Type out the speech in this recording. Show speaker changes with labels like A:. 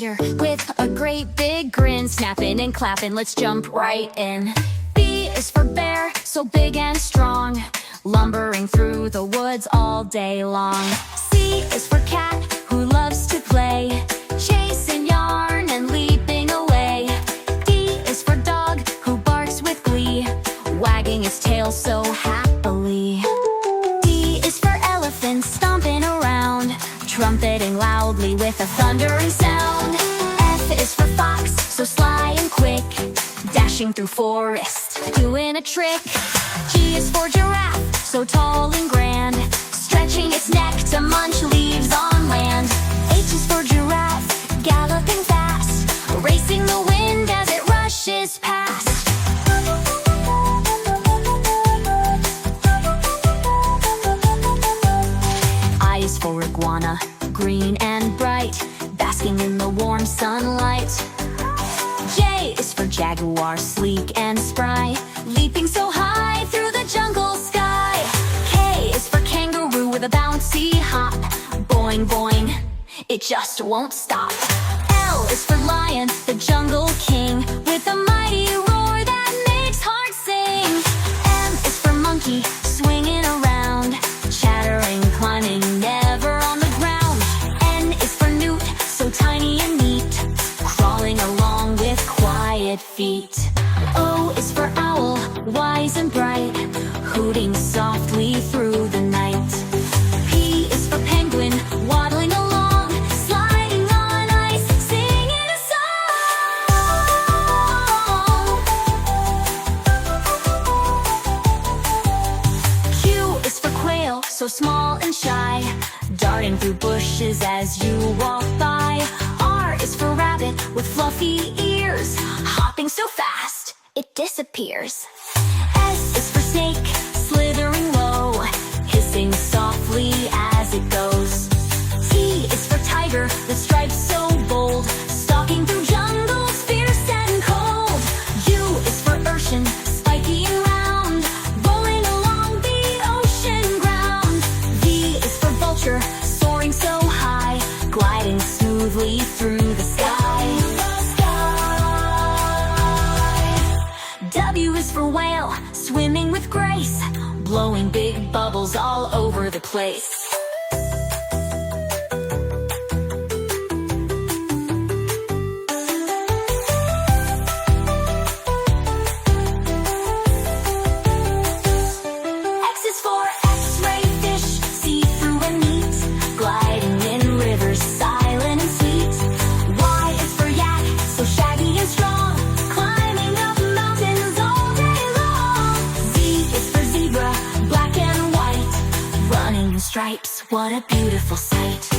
A: adventure with a great big grin. Snapping and clapping, let's jump right in. B is for bear, so big and strong, lumbering through the woods all day long. C is for cat, who loves to play, chasing yarn and leaping away. D is for dog, who barks with glee, wagging its tail so happily. E is for elephant, stomping around, trumpeting loudly with a thundering sound. F is for fox, so sly and quick, dashing through forest, doing a trick. G is for giraffe, so tall and grand, stretching its neck to munch leaves on land. H is for giraffe, galloping fast, racing the wind as it rushes past. I is for iguana, green and bright, basking in the warm sunlight. J is for jaguar, sleek and spry, leaping so high through the jungle sky. K is for kangaroo with a bouncy hop, boing boing, it just won't stop. L is for lion, the jungle king, with a mighty roar that makes hearts sing. M is for monkey, swinging around, chattering, climbing, never on the ground. N is for newt, so tiny and neat, crawling along with quiet feet. O is for owl, wise and bright, hooting softly through the night. P is for penguin, waddling along, sliding on ice, singing a song. Q is for quail, so small and shy, darting through bushes as you walk by. R is for rabbit with fluffy ears, hopping so fast it disappears. S is for snake, slithering low, hissing softly as it goes. T is for tiger, the stripes so bold, stalking through jungles fierce and cold. U is for urchin, spiky and round, rolling along the ocean ground. V is for vulture, soaring so high, gliding smoothly through the sky. W is for whale, swimming with grace, blowing big bubbles all over the place. X is for X-ray fish, see-through and neat, gliding in rivers, silent and sweet. Y is for yak, so shaggy and strong, climbing up mountains all day long. Z is for zebra, black and white, running in stripes, what a beautiful sight.